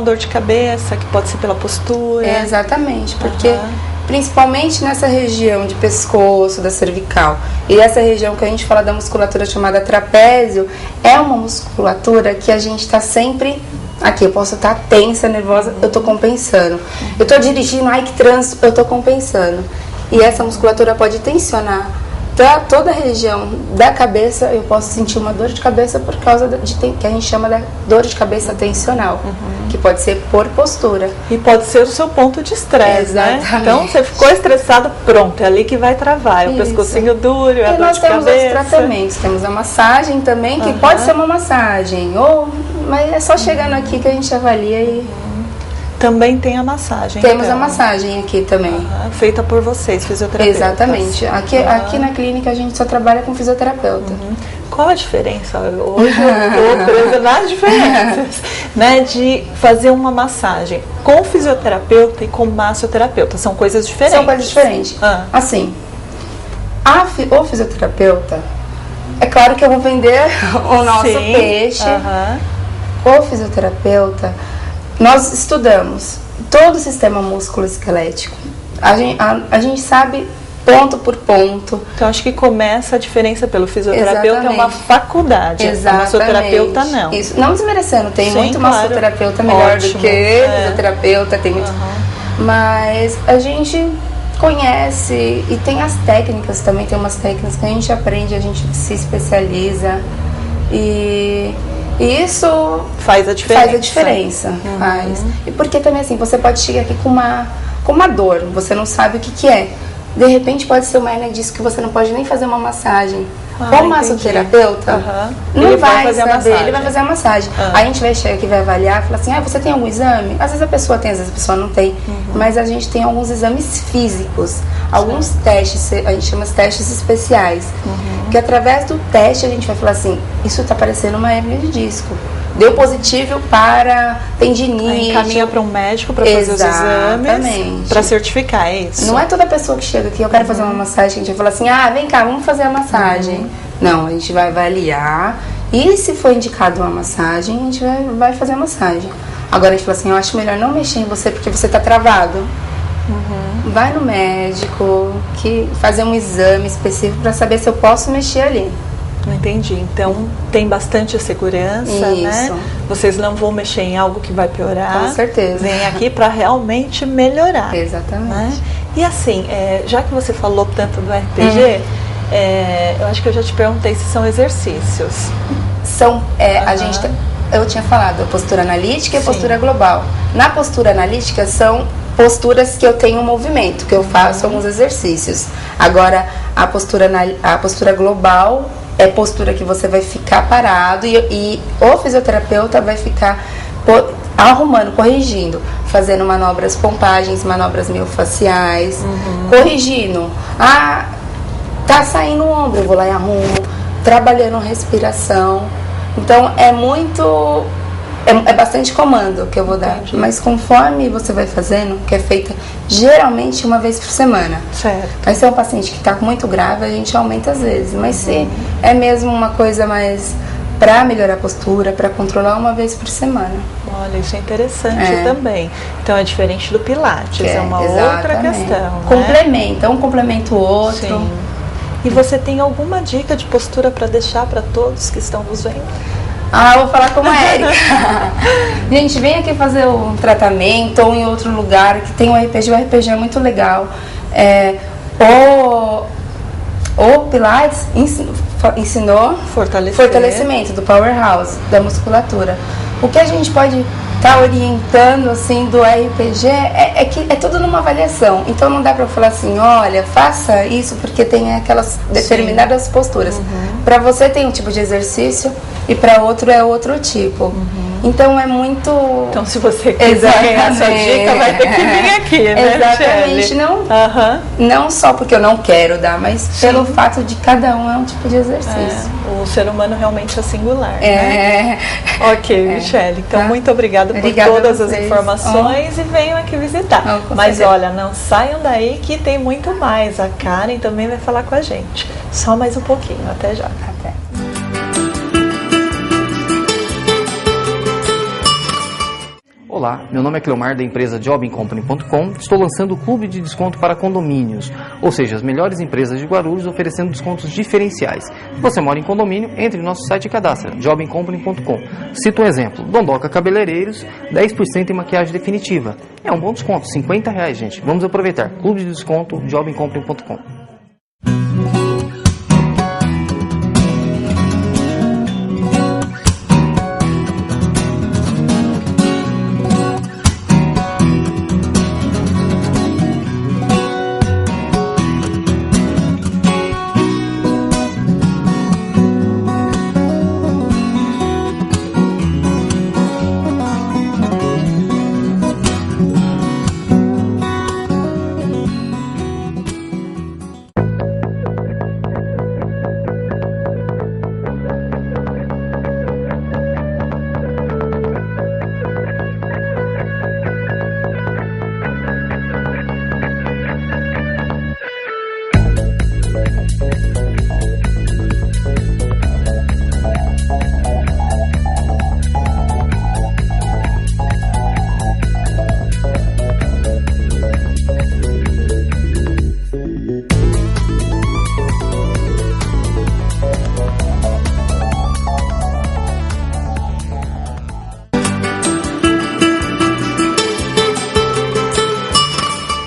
dor de cabeça, que pode ser pela postura. Exatamente, porque principalmente nessa região de pescoço, da cervical, e essa região que a gente fala da musculatura chamada trapézio, é uma musculatura que a gente está sempre aqui. Eu posso estar tensa, nervosa, eu estou compensando. Eu estou dirigindo, ai que trânsito, eu estou compensando. E essa musculatura pode tensionar toda a região da cabeça. Eu posso sentir uma dor de cabeça por causa que a gente chama de dor de cabeça tensional, que pode ser por postura. E pode ser o seu ponto de estresse, né? Então, você ficou estressado, pronto, é ali que vai travar. É o pescocinho duro, é a dor de cabeça. E nós temos outros tratamentos. Temos a massagem também, que pode ser uma massagem, mas é só chegando aqui que a gente avalia e... Também tem a massagem. Temos a massagem aqui também. Feita por vocês, fisioterapeutas. Exatamente. Aqui na clínica a gente só trabalha com fisioterapeuta. Qual a diferença? Hoje eu estou presa nas diferenças, né, de fazer uma massagem com fisioterapeuta e com massoterapeuta. São coisas diferentes. São coisas diferentes. Assim, o fisioterapeuta, é claro que eu vou vender o nosso peixe. O fisioterapeuta, nós estudamos todo o sistema músculo-esquelético. A gente sabe ponto por ponto. Então, acho que começa a diferença pelo fisioterapeuta. É uma faculdade. Exatamente. O massoterapeuta não. Isso. Não desmerecendo, tem muito massoterapeuta melhor do que fisioterapeuta, tem muito. Mas a gente conhece e tem as técnicas também, tem umas técnicas que a gente aprende, a gente se especializa e isso faz a diferença. Faz a diferença. Faz. E porque também assim, você pode chegar aqui com uma dor, você não sabe o que é. De repente pode ser uma hernia disco que você não pode nem fazer uma massagem. O massoterapeuta não vai saber, ele vai fazer a massagem. Aí a gente vai chegar aqui, vai avaliar, falar assim, você tem algum exame? Às vezes a pessoa tem, às vezes a pessoa não tem. Mas a gente tem alguns exames físicos, alguns testes, a gente chama de testes especiais. Que através do teste a gente vai falar assim, isso está parecendo uma hernia de disco. Deu positivo para tendinite. Aí encaminha para um médico para fazer os exames, para certificar, é isso? Não é toda pessoa que chega aqui, eu quero fazer uma massagem, que a gente vai falar assim, vem cá, vamos fazer a massagem. Não, a gente vai avaliar e se for indicado uma massagem, a gente vai fazer a massagem. Agora a gente fala assim, eu acho melhor não mexer em você porque você está travado. Vai no médico, fazer um exame específico para saber se eu posso mexer ali. Entendi. Então tem bastante segurança, né? Vocês não vão mexer em algo que vai piorar. Com certeza. Vem aqui para realmente melhorar. Exatamente. Né? E assim, já que você falou tanto do RPG, eu acho que eu já te perguntei se são exercícios. São, eu tinha falado a postura analítica e a postura global. Na postura analítica são posturas que eu tenho movimento, que eu faço alguns exercícios. Agora, a postura global é postura que você vai ficar parado e o fisioterapeuta vai ficar arrumando, corrigindo, fazendo manobras pompagens, manobras miofasciais, corrigindo. Tá saindo o ombro, eu vou lá e arrumo, trabalhando respiração. Então é bastante comando que eu vou dar. Entendi. Mas conforme você vai fazendo, que é feita geralmente uma vez por semana. Certo. Mas se é um paciente que está muito grave, a gente aumenta às vezes. Mas se é mesmo uma coisa mais para melhorar a postura, para controlar, uma vez por semana. Olha, isso é interessante também. Então é diferente do Pilates, é uma outra questão. Complementa, um complementa o outro. Sim. E você tem alguma dica de postura para deixar para todos que estão nos vendo? Eu vou falar com a Érica. Gente, vem aqui fazer um tratamento ou em outro lugar que tem um RPG. O RPG é muito legal. O Pilates ensinou fortalecimento do powerhouse, da musculatura. O que a gente pode estar orientando assim do RPG é que é tudo numa avaliação. Então não dá para falar assim, olha, faça isso porque tem aquelas determinadas posturas. Para você tem um tipo de exercício e para outro é outro tipo. Então é muito... Então se você quiser ganhar sua dica, vai ter que vir aqui, né? Exatamente. Não só porque eu não quero dar, mas pelo fato de cada um é um tipo de exercício. O ser humano realmente é singular, né? Ok, Michele. Então muito obrigada por todas as informações e venham aqui visitar. Mas olha, não saiam daí que tem muito mais. A Karen também vai falar com a gente. Só mais um pouquinho. Até já. Até. Olá, meu nome é Cleomar, da empresa jobincompany.com. Estou lançando o clube de desconto para condomínios, ou seja, as melhores empresas de Guarulhos oferecendo descontos diferenciais. Se você mora em condomínio, entre no nosso site e cadastre, jobincompany.com. Cito um exemplo, Dondoca Cabeleireiros, 10% em maquiagem definitiva. É um bom desconto, R$50, gente. Vamos aproveitar. Clube de desconto, jobincompany.com.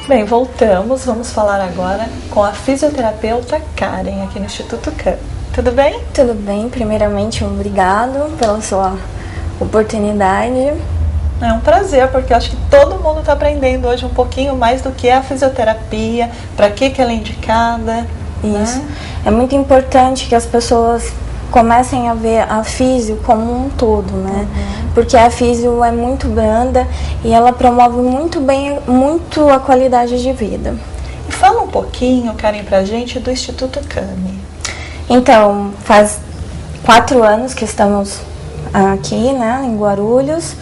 Bem, voltamos. Vamos falar agora com a fisioterapeuta Karen, aqui no Instituto CAM. Tudo bem? Tudo bem. Primeiramente, obrigado pela sua oportunidade. É um prazer, porque eu acho que todo mundo está aprendendo hoje um pouquinho mais do que é a fisioterapia, para que ela é indicada. Isso. Né? É muito importante que as pessoas comecem a ver a físio como um todo, né? Porque a físio é muito branda e ela promove muito a qualidade de vida. E fala um pouquinho, Karen, pra gente do Instituto CAMI. Então, faz 4 anos que estamos aqui, né, em Guarulhos.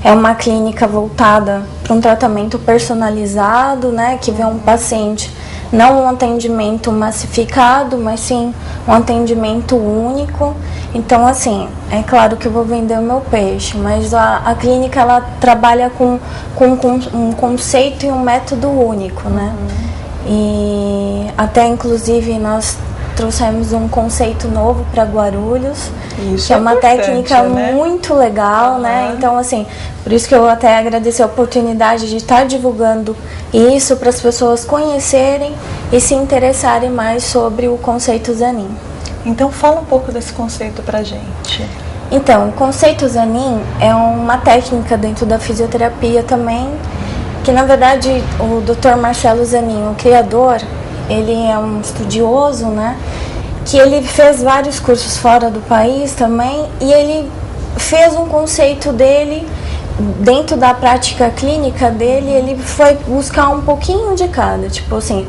É uma clínica voltada para um tratamento personalizado, né, que vê um paciente, não um atendimento massificado, mas sim um atendimento único. Então, assim, é claro que eu vou vender o meu peixe, mas a clínica, ela trabalha com um conceito e um método único, né? E até, inclusive, nós trouxemos um conceito novo para Guarulhos, isso que é uma técnica, né? Muito legal, né? Então, assim, por isso que eu até agradeço a oportunidade de estar divulgando isso para as pessoas conhecerem e se interessarem mais sobre o conceito Zanin. Então, fala um pouco desse conceito pra gente. Então, o conceito Zanin é uma técnica dentro da fisioterapia também, que na verdade o Dr. Marcelo Zanin, o criador, ele é um estudioso, né? Que ele fez vários cursos fora do país também e ele fez um conceito dele dentro da prática clínica dele. Ele foi buscar um pouquinho de cada, tipo assim,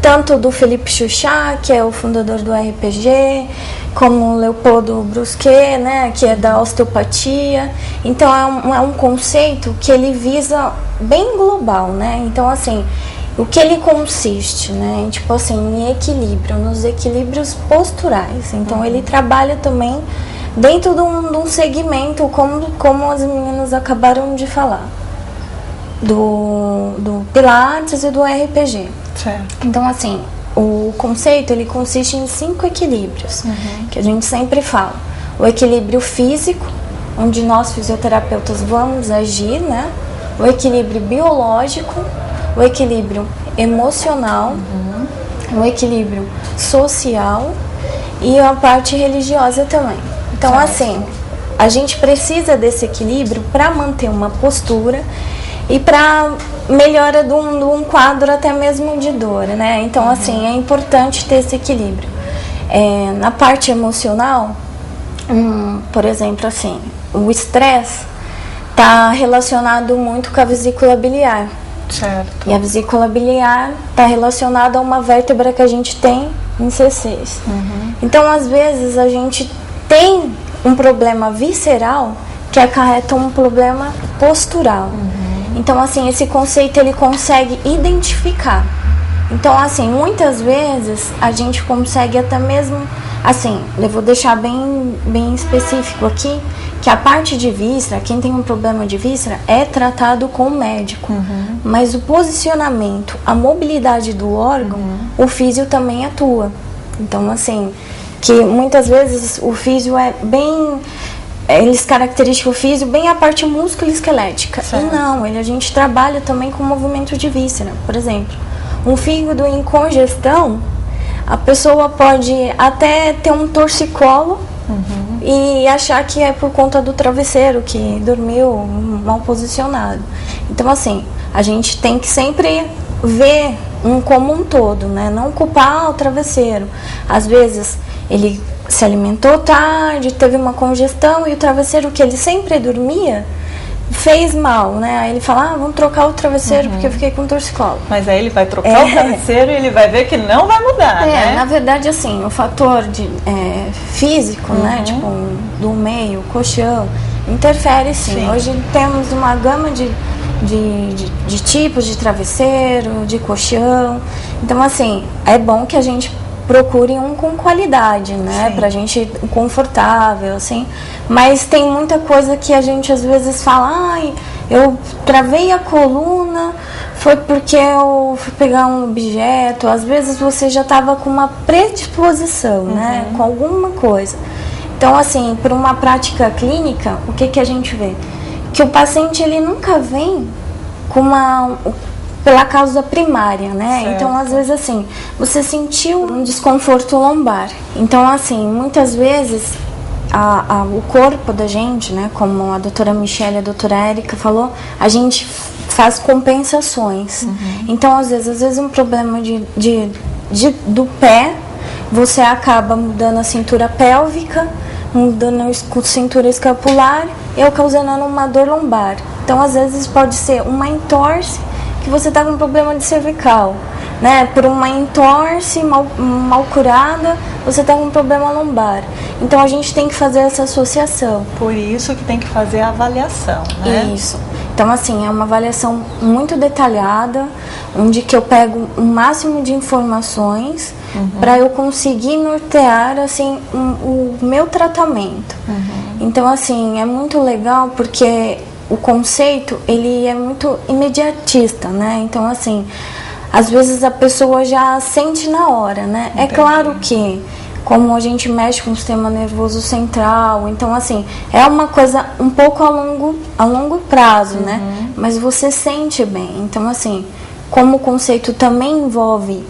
tanto do Felipe Chuchá, que é o fundador do RPG, como o Leopoldo Brusquet, né, que é da osteopatia. Então é um conceito que ele visa bem global, né? Então, assim, o que ele consiste, né? Tipo assim, em equilíbrio, nos equilíbrios posturais. Então, ele trabalha também dentro de um segmento, como as meninas acabaram de falar, do Pilates e do RPG. Certo. Então, assim, o conceito, ele consiste em 5 equilíbrios, que a gente sempre fala. O equilíbrio físico, onde nós fisioterapeutas vamos agir, né? O equilíbrio biológico, o equilíbrio emocional, o equilíbrio social e a parte religiosa também. Então, assim, a gente precisa desse equilíbrio para manter uma postura e para melhora de um quadro até mesmo de dor, né? Então, assim, é importante ter esse equilíbrio. Na parte emocional, por exemplo, assim, o estresse está relacionado muito com a vesícula biliar. Certo. E a vesícula biliar está relacionada a uma vértebra que a gente tem em C6. Então, às vezes, a gente tem um problema visceral que acarreta um problema postural. Então, assim, esse conceito ele consegue identificar. Então, assim, muitas vezes a gente consegue até mesmo, assim, eu vou deixar bem específico aqui, que a parte de víscera, quem tem um problema de víscera, é tratado com o médico. Mas o posicionamento, a mobilidade do órgão, o físio também atua. Então, assim, que muitas vezes o físio é bem... Eles caracterizam o físio bem a parte musculoesquelética. E não, a gente trabalha também com movimento de víscera. Por exemplo, um fígado em congestão, a pessoa pode até ter um torcicolo e achar que é por conta do travesseiro, que dormiu mal posicionado. Então, assim, a gente tem que sempre ver como um todo, né? Não culpar o travesseiro. Às vezes, ele se alimentou tarde, teve uma congestão e o travesseiro que ele sempre dormia fez mal, né? Aí ele fala, vamos trocar o travesseiro porque eu fiquei com torcicolo. Mas aí ele vai trocar o travesseiro e ele vai ver que não vai mudar, né? Na verdade, assim, o fator físico, né? Tipo, do meio, colchão, interfere sim. Hoje temos uma gama de tipos de travesseiro, de colchão. Então, assim, é bom que a gente procure um com qualidade, né? Pra gente confortável, assim. Mas tem muita coisa que a gente às vezes fala, eu travei a coluna, foi porque eu fui pegar um objeto. Às vezes você já estava com uma predisposição, né? Com alguma coisa. Então, assim, para uma prática clínica, o que a gente vê? Que o paciente, ele nunca vem com pela causa primária, né? Então, às vezes, assim, você sentiu um desconforto lombar. Então, assim, muitas vezes, o corpo da gente, né? Como a doutora Michele e a doutora Érica falou, a gente faz compensações. Então, às vezes um problema do pé, você acaba mudando a cintura pélvica, mudando a cintura escapular e ocasionando uma dor lombar. Então, às vezes, pode ser uma entorse que você está com um problema de cervical, né? Por uma entorse mal curada, você está com um problema lombar. Então, a gente tem que fazer essa associação. Por isso que tem que fazer a avaliação, né? Isso. Então, assim, é uma avaliação muito detalhada, onde que eu pego o máximo de informações para eu conseguir nortear, assim, o meu tratamento. Então, assim, é muito legal porque o conceito, ele é muito imediatista, né? Então, assim, às vezes a pessoa já sente na hora, né? Entendi. É claro que, como a gente mexe com o sistema nervoso central, então, assim, é uma coisa um pouco a longo prazo, né? Mas você sente bem. Então, assim, como o conceito também envolve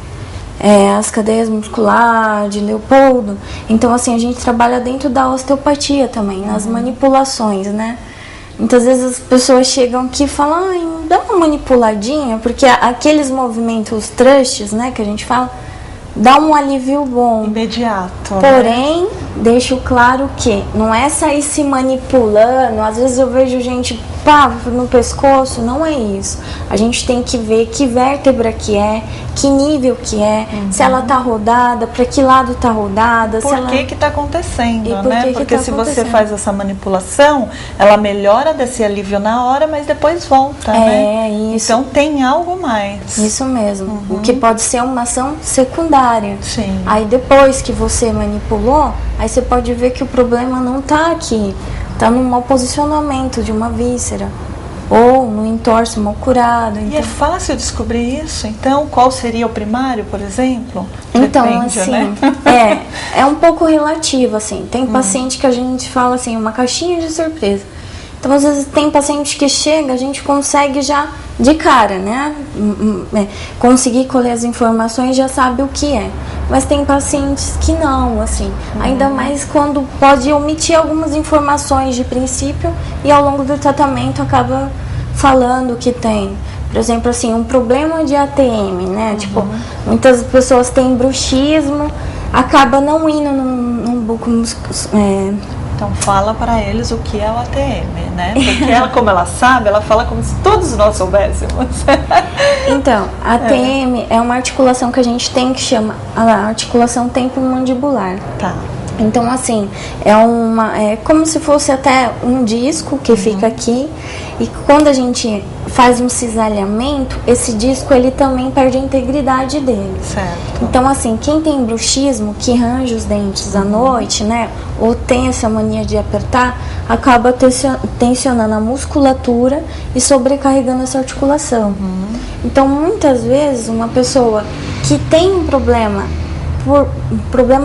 as cadeias musculares de Leopoldo, então, assim, a gente trabalha dentro da osteopatia também, nas manipulações, né? Muitas vezes as pessoas chegam aqui e falam, dá uma manipuladinha, porque aqueles movimentos thrusts, né, que a gente fala, dá um alívio bom. Imediato. Porém, deixo claro que não é sair se manipulando. Às vezes eu vejo gente no pescoço, não é isso. A gente tem que ver que vértebra que é, que nível que é, se ela tá rodada, para que lado tá rodada. Por que tá acontecendo, né? Porque se você faz essa manipulação, ela melhora desse alívio na hora, mas depois volta, né? Isso. Então tem algo mais. Isso mesmo. O que pode ser uma ação secundária. Sim. Aí depois que você manipulou, aí você pode ver que o problema não tá aqui. Tá no mau posicionamento de uma víscera ou no entorse mal curado. E é fácil descobrir isso? Então, qual seria o primário, por exemplo? Então, depende, assim, né? é um pouco relativo, assim. Tem paciente que a gente fala assim, uma caixinha de surpresa. Então, às vezes, tem paciente que chega, a gente consegue já de cara, né? Conseguir colher as informações, já sabe o que é. Mas tem pacientes que não, assim. Ainda mais quando pode omitir algumas informações de princípio e ao longo do tratamento acaba falando que tem. Por exemplo, assim, um problema de ATM, né? Tipo, muitas pessoas têm bruxismo, acaba não indo num buco Então fala para eles o que é o ATM, né? Porque ela, como ela sabe, ela fala como se todos nós soubéssemos. Então, a ATM é uma articulação que a gente tem que chama a articulação temporomandibular. Tá. Então, assim, é como se fosse até um disco que fica aqui, e quando a gente faz um cisalhamento, esse disco ele também perde a integridade dele. Certo. Então, assim, quem tem bruxismo, que range os dentes à noite, né, ou tem essa mania de apertar, acaba tensionando a musculatura e sobrecarregando essa articulação. Então, muitas vezes, uma pessoa que tem um problema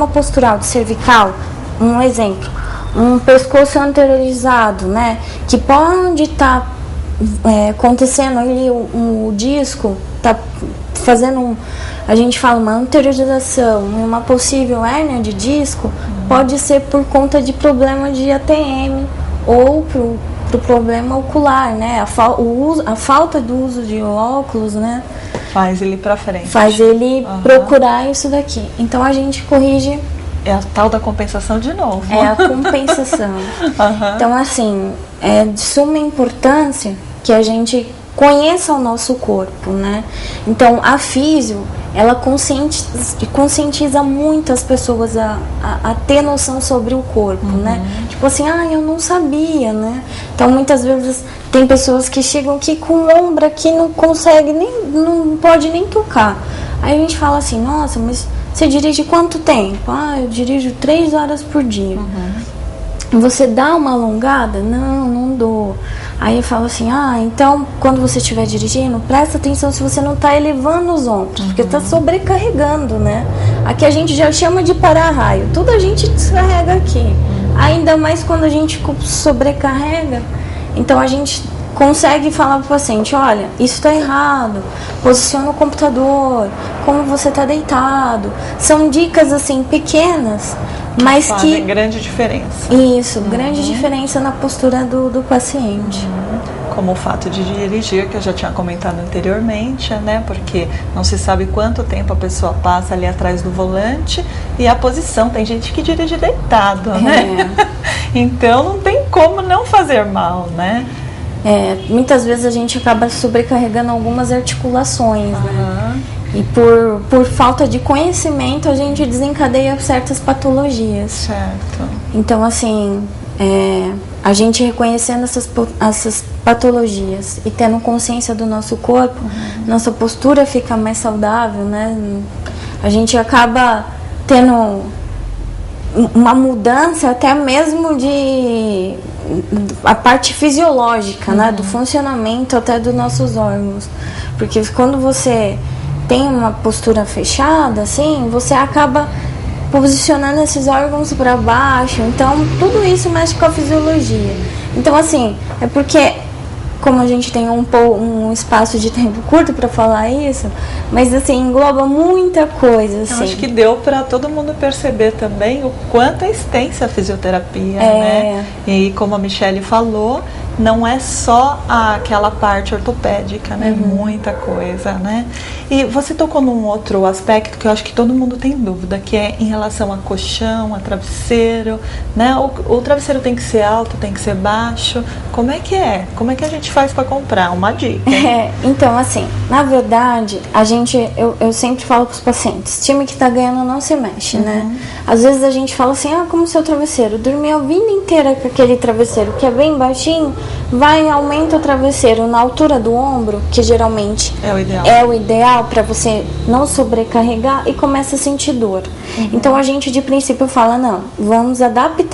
postural de cervical, um exemplo, um pescoço anteriorizado, né, que pode estar acontecendo ali o disco, tá fazendo a gente fala uma anteriorização, uma possível hérnia de disco, pode ser por conta de problema de ATM ou pro problema ocular, né, a falta do uso de óculos, né, faz ele para frente. Faz ele procurar isso daqui. Então a gente corrige. É a tal da compensação de novo. É a compensação. Então, assim, é de suma importância que a gente conheça o nosso corpo, né? Então, a físio, ela conscientiza muitas pessoas a ter noção sobre o corpo, né? Tipo assim, eu não sabia, né? Então, muitas vezes, tem pessoas que chegam aqui com o ombro aqui, não consegue, não pode nem tocar. Aí a gente fala assim, nossa, mas você dirige quanto tempo? Eu dirijo 3 horas por dia. Você dá uma alongada? Não dou. Aí eu falo assim, então quando você estiver dirigindo, presta atenção se você não está elevando os ombros, porque está sobrecarregando, né? Aqui a gente já chama de para-raio, tudo a gente descarrega aqui. Ainda mais quando a gente sobrecarrega, então a gente consegue falar para o paciente, olha, isso está errado, posiciona o computador, como você está deitado. São dicas assim pequenas, mas fazem grande diferença. Isso, grande diferença na postura do paciente. Como o fato de dirigir, que eu já tinha comentado anteriormente, né? Porque não se sabe quanto tempo a pessoa passa ali atrás do volante e a posição. Tem gente que dirige deitado, né? Então não tem como não fazer mal, né? Muitas vezes a gente acaba sobrecarregando algumas articulações, né? E por falta de conhecimento a gente desencadeia certas patologias. Certo. Então, assim, a gente reconhecendo essas patologias e tendo consciência do nosso corpo, nossa postura fica mais saudável, né? A gente acaba tendo uma mudança até mesmo de a parte fisiológica, né, do funcionamento até dos nossos órgãos, porque quando você tem uma postura fechada, assim, você acaba posicionando esses órgãos para baixo, então tudo isso mexe com a fisiologia. Então, assim, é porque como a gente tem um espaço de tempo curto para falar isso, mas assim, engloba muita coisa. Assim. Eu acho que deu para todo mundo perceber também o quanto é extensa a fisioterapia, né? E como a Michele falou, não é só aquela parte ortopédica, né? Muita coisa, né? E você tocou num outro aspecto que eu acho que todo mundo tem dúvida, que é em relação a colchão, a travesseiro, né? O travesseiro tem que ser alto, tem que ser baixo. Como é que é? Como é que a gente faz para comprar? Uma dica. Então, assim, na verdade, eu sempre falo para os pacientes, time que está ganhando não se mexe, né? Às vezes a gente fala assim, como seu travesseiro, dormir a vida inteira com aquele travesseiro que é bem baixinho, vai e aumenta o travesseiro na altura do ombro, que geralmente é o ideal para você não sobrecarregar, e começa a sentir dor. Então a gente de princípio fala, não, vamos adaptar